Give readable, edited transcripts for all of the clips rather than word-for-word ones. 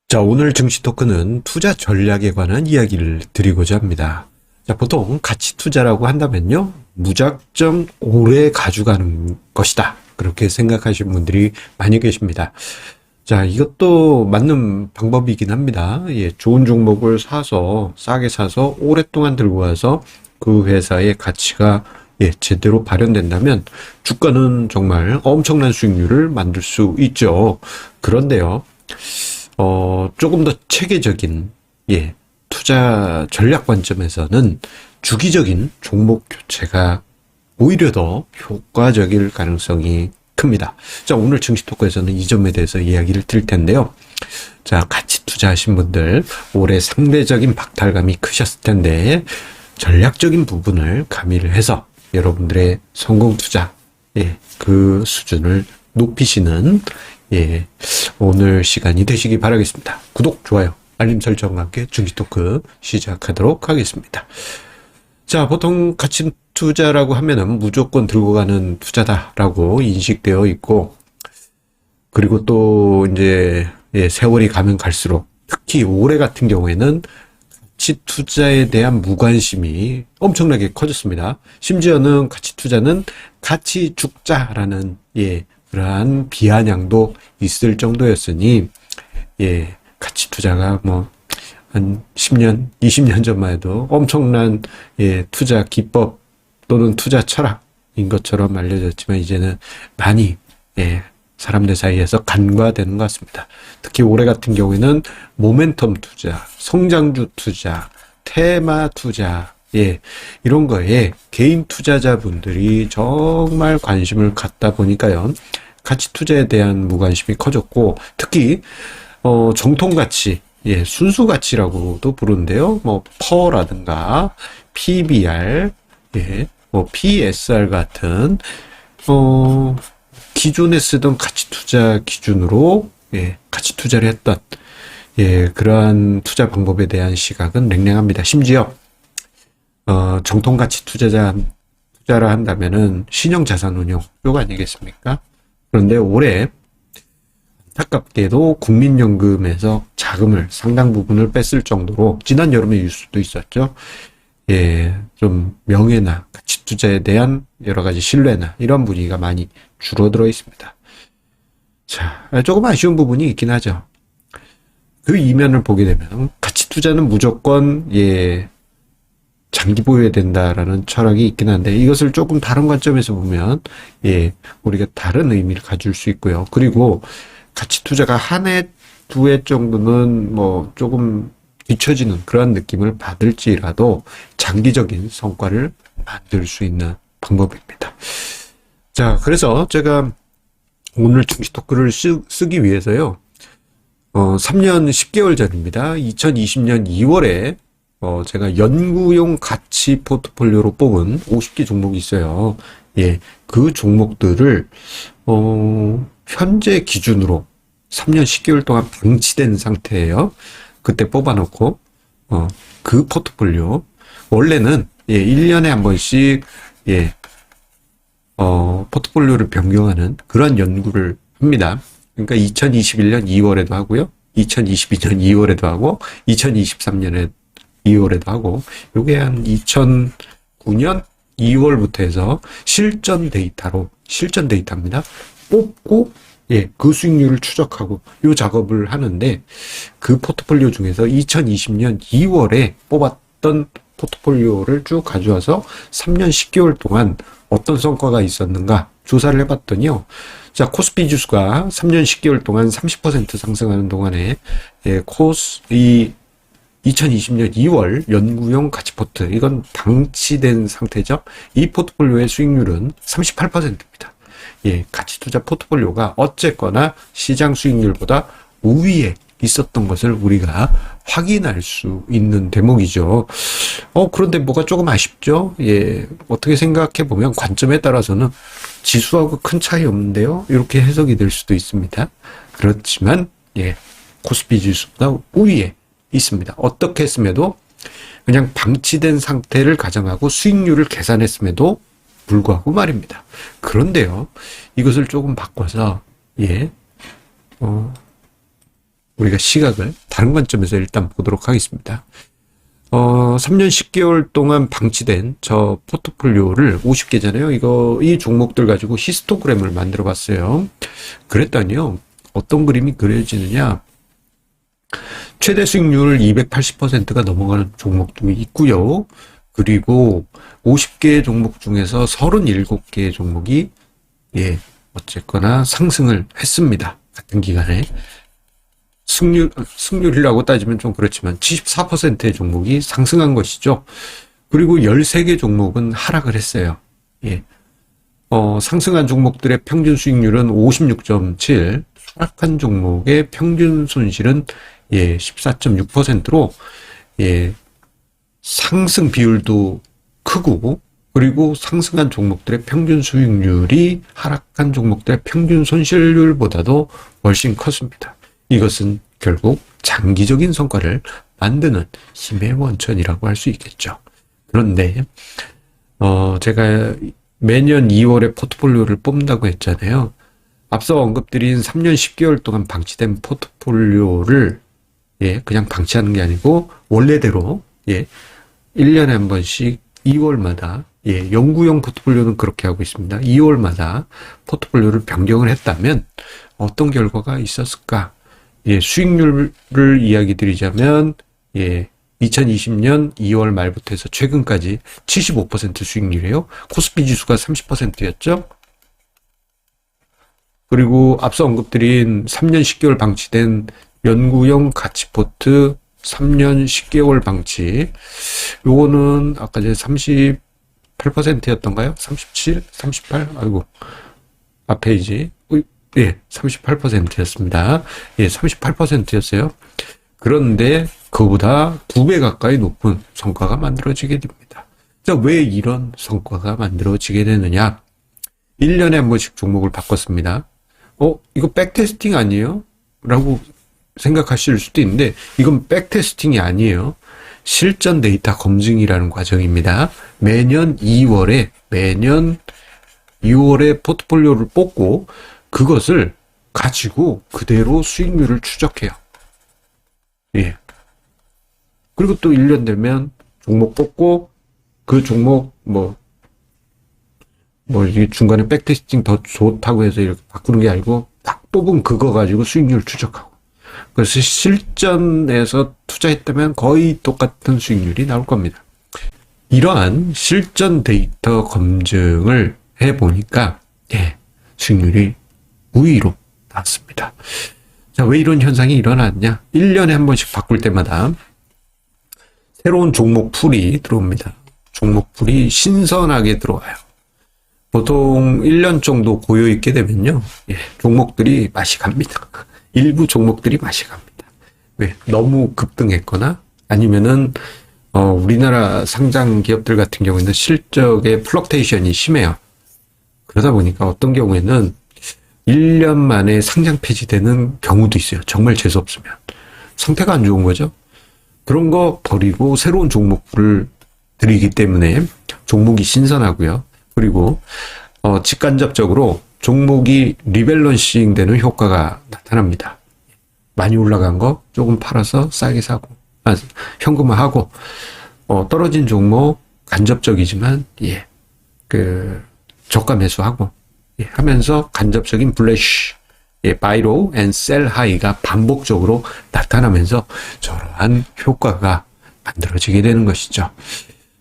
자, 오늘 증시 토크는 투자 전략에 관한 이야기를 드리고자 합니다. 자, 보통 가치 투자라고 한다면요, 무작정 오래 가져가는 것이다, 그렇게 생각하시는 분들이 많이 계십니다. 자, 이것도 맞는 방법이긴 합니다. 예, 좋은 종목을 사서, 싸게 사서 오랫동안 들고 와서 그 회사의 가치가 제대로 발현된다면 주가는 정말 엄청난 수익률을 만들 수 있죠. 그런데요, 조금 더 체계적인, 투자 전략 관점에서는 주기적인 종목 교체가 오히려 더 효과적일 가능성이 큽니다. 자, 오늘 증시 토크에서는 이 점에 대해서 이야기를 드릴 텐데요. 자, 같이 투자하신 분들, 올해 상대적인 박탈감이 크셨을 텐데, 전략적인 부분을 가미를 해서 여러분들의 성공 투자, 그 수준을 높이시는, 오늘 시간이 되시기 바라겠습니다. 구독, 좋아요, 알림 설정과 함께 증시 토크 시작하도록 하겠습니다. 자, 보통 가치 투자라고 하면은 무조건 들고 가는 투자다라고 인식되어 있고, 그리고 또 이제 세월이 가면 갈수록 특히 올해 같은 경우에는 가치 투자에 대한 무관심이 엄청나게 커졌습니다. 심지어는 가치 투자는 가치 죽자라는 그러한 비아냥도 있을 정도였으니, 가치 투자가 뭐 한 10년, 20년 전만 해도 엄청난 투자 기법 또는 투자 철학인 것처럼 알려졌지만, 이제는 많이 사람들 사이에서 간과되는 것 같습니다. 특히 올해 같은 경우에는 모멘텀 투자, 성장주 투자, 테마 투자, 이런 거에 개인 투자자분들이 정말 관심을 갖다 보니까요, 가치 투자에 대한 무관심이 커졌고, 특히 정통 가치, 순수 가치라고도 부르는데요. 뭐 퍼라든가 PBR, 뭐 PSR 같은 기존에 쓰던 가치 투자 기준으로 가치 투자를 했던 그러한 투자 방법에 대한 시각은 냉랭합니다. 심지어 정통 가치 투자라 한다면은 신형 자산 운용 쪽 아니겠습니까? 그런데 올해 안타깝게도 국민연금에서 자금을 상당 부분을 뺐을 정도로, 지난 여름에 뉴스도 있었죠. 좀 명예나 가치 투자에 대한 여러 가지 신뢰나 이런 분위기가 많이 줄어들어 있습니다. 자, 조금 아쉬운 부분이 있긴 하죠. 그 이면을 보게 되면 가치 투자는 무조건 장기 보유해야 된다라는 철학이 있긴 한데, 이것을 조금 다른 관점에서 보면 우리가 다른 의미를 가질 수 있고요. 그리고 가치 투자가 한 해, 두 해 정도는 뭐 조금 뒤처지는 그런 느낌을 받을지라도 장기적인 성과를 만들 수 있는 방법입니다. 자, 그래서 제가 오늘 증시 토크를 쓰기 위해서요, 3년 10개월 전입니다. 2020년 2월에 제가 연구용 가치 포트폴리오로 뽑은 50개 종목이 있어요. 그 종목들을 현재 기준으로 3년 10개월 동안 방치된 상태예요. 그때 뽑아놓고 그 포트폴리오, 원래는 1년에 한 번씩 포트폴리오를 변경하는 그런 연구를 합니다. 그러니까 2021년 2월에도 하고요, 2022년 2월에도 하고, 2023년에 2월에도 하고, 요게 한 2009년 2월부터 해서 실전 데이터입니다. 뽑고 그 수익률을 추적하고 요 작업을 하는데, 그 포트폴리오 중에서 2020년 2월에 뽑았던 포트폴리오를 쭉 가져와서 3년 10개월 동안 어떤 성과가 있었는가 조사를 해봤더니요. 자, 코스피 지수가 3년 10개월 동안 30% 상승하는 동안에 이 2020년 2월 연구용 가치포트, 이건 방치된 상태죠. 이 포트폴리오의 수익률은 38%입니다. 가치 투자 포트폴리오가 어쨌거나 시장 수익률보다 우위에 있었던 것을 우리가 확인할 수 있는 대목이죠. 그런데 뭐가 조금 아쉽죠? 어떻게 생각해 보면 관점에 따라서는 지수하고 큰 차이 없는데요, 이렇게 해석이 될 수도 있습니다. 그렇지만 코스피 지수보다 우위에 있습니다. 어떻게 했음에도, 그냥 방치된 상태를 가정하고 수익률을 계산했음에도 불구하고 말입니다. 그런데요, 이것을 조금 바꿔서 우리가 시각을 다른 관점에서 일단 보도록 하겠습니다. 3년 10개월 동안 방치된 저 포트폴리오를 50개잖아요. 이 종목들 가지고 히스토그램을 만들어 봤어요. 그랬더니요, 어떤 그림이 그려지느냐. 최대 수익률 280%가 넘어가는 종목도 있고요. 그리고 50개 종목 중에서 37개 종목이, 어쨌거나 상승을 했습니다. 같은 기간에. 승률이라고 따지면 좀 그렇지만 74%의 종목이 상승한 것이죠. 그리고 13개 종목은 하락을 했어요. 상승한 종목들의 평균 수익률은 56.7, 하락한 종목의 평균 손실은 14.6%로 상승 비율도 크고, 그리고 상승한 종목들의 평균 수익률이 하락한 종목들의 평균 손실률보다도 훨씬 컸습니다. 이것은 결국 장기적인 성과를 만드는 힘의 원천이라고 할 수 있겠죠. 그런데 제가 매년 2월에 포트폴리오를 뽑는다고 했잖아요. 앞서 언급드린 3년 10개월 동안 방치된 포트폴리오를 그냥 방치하는 게 아니고 원래대로 1년에 한 번씩 2월마다 연구용 포트폴리오는 그렇게 하고 있습니다. 2월마다 포트폴리오를 변경을 했다면 어떤 결과가 있었을까? 수익률을 이야기 드리자면 2020년 2월 말부터 해서 최근까지 75% 수익률이에요. 코스피 지수가 30%였죠. 그리고 앞서 언급드린 3년 10개월 방치된 연구용 가치포트 3년 10개월 방치, 요거는 아까 제 38%였던가요? 37? 38? 아이고, 앞페이지. 38%였습니다. 38%였어요. 그런데 그보다 2배 가까이 높은 성과가 만들어지게 됩니다. 자, 왜 이런 성과가 만들어지게 되느냐? 1년에 한 번씩 종목을 바꿨습니다. 이거 백테스팅 아니에요? 라고 생각하실 수도 있는데, 이건 백테스팅이 아니에요. 실전 데이터 검증이라는 과정입니다. 매년 2월에 포트폴리오를 뽑고, 그것을 가지고 그대로 수익률을 추적해요. 그리고 또 1년 되면 종목 뽑고, 그 종목 이게 중간에 백테스팅 더 좋다고 해서 이렇게 바꾸는 게 아니고, 딱 뽑은 그거 가지고 수익률을 추적하고. 그래서 실전에서 투자했다면 거의 똑같은 수익률이 나올 겁니다. 이러한 실전 데이터 검증을 해보니까, 수익률이 우위로 나왔습니다. 자, 왜 이런 현상이 일어났냐? 1년에 한 번씩 바꿀 때마다 새로운 종목 풀이 들어옵니다. 종목 풀이 신선하게 들어와요. 보통 1년 정도 고여있게 되면요, 종목들이 맛이 갑니다. 일부 종목들이 맛이 갑니다. 왜? 너무 급등했거나 아니면은 우리나라 상장 기업들 같은 경우에는 실적의 플럭테이션이 심해요. 그러다 보니까 어떤 경우에는 1년 만에 상장 폐지되는 경우도 있어요. 정말 재수없으면. 상태가 안 좋은 거죠. 그런 거 버리고 새로운 종목을 들이기 때문에 종목이 신선하고요. 그리고 직간접적으로 종목이 리밸런싱 되는 효과가 나타납니다. 많이 올라간 거 조금 팔아서 싸게 사고, 현금화하고, 떨어진 종목 간접적이지만 저가 매수하고 하면서 간접적인 블래시, buy low and sell high가 반복적으로 나타나면서 저러한 효과가 만들어지게 되는 것이죠.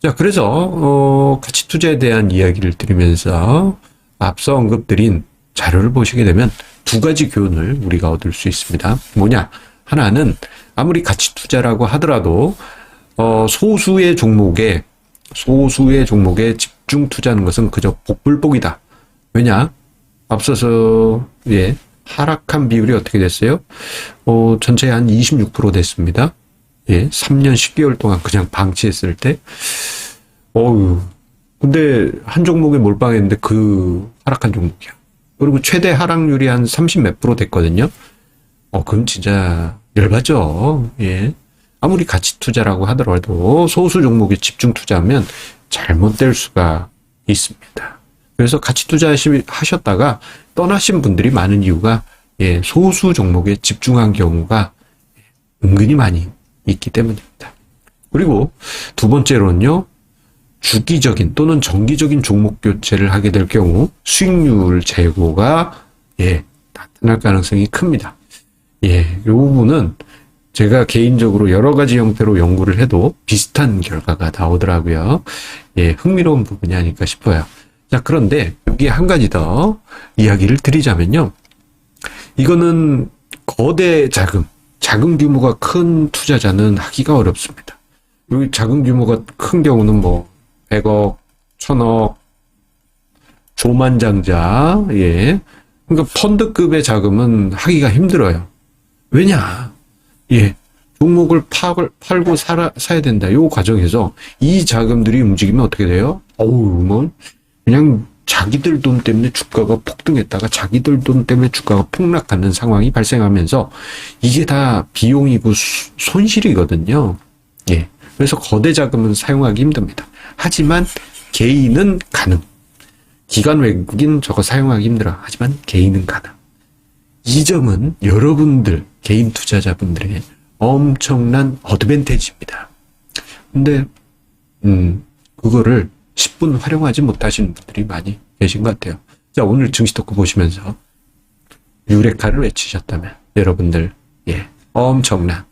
자, 그래서 가치 투자에 대한 이야기를 드리면서 앞서 언급드린 자료를 보시게 되면 두 가지 교훈을 우리가 얻을 수 있습니다. 뭐냐? 하나는 아무리 가치 투자라고 하더라도 소수의 종목에 집중 투자하는 것은 그저 복불복이다. 왜냐? 앞서서 하락한 비율이 어떻게 됐어요? 전체의 한 26% 됐습니다. 3년 10개월 동안 그냥 방치했을 때. 근데 한 종목에 몰빵했는데 그 하락한 종목이야. 그리고 최대 하락률이 한 30 몇 프로 됐거든요. 그럼 진짜 열받죠. 아무리 가치 투자라고 하더라도 소수 종목에 집중 투자하면 잘못될 수가 있습니다. 그래서 가치 투자하셨다가 떠나신 분들이 많은 이유가 소수 종목에 집중한 경우가 은근히 많이 있기 때문입니다. 그리고 두 번째로는요, 주기적인 또는 정기적인 종목 교체를 하게 될 경우 수익률 제고가 나타날 가능성이 큽니다. 이 부분은 제가 개인적으로 여러 가지 형태로 연구를 해도 비슷한 결과가 나오더라고요. 흥미로운 부분이 아닐까 싶어요. 자, 그런데 여기에 한 가지 더 이야기를 드리자면요. 이거는 거대 자금 규모가 큰 투자자는 하기가 어렵습니다. 여기 자금 규모가 큰 경우는 뭐 100억, 1000억, 조만장자, 그러니까 펀드급의 자금은 하기가 힘들어요. 왜냐? 종목을 팔고 사야 된다. 요 과정에서 이 자금들이 움직이면 어떻게 돼요? 그냥 자기들 돈 때문에 주가가 폭등했다가 자기들 돈 때문에 주가가 폭락하는 상황이 발생하면서 이게 다 비용이고 손실이거든요. 그래서 거대 자금은 사용하기 힘듭니다. 하지만 개인은 가능. 기관 외국인 저거 사용하기 힘들어. 하지만 개인은 가능. 이 점은 여러분들, 개인 투자자분들의 엄청난 어드밴티지입니다. 근데, 그거를 10분 활용하지 못하시는 분들이 많이 계신 것 같아요. 자, 오늘 증시 토크 보시면서 유레카를 외치셨다면 여러분들, 엄청난,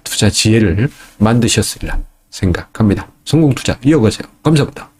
투자 지혜를 만드셨으리라 생각합니다. 성공 투자 이어가세요. 감사합니다.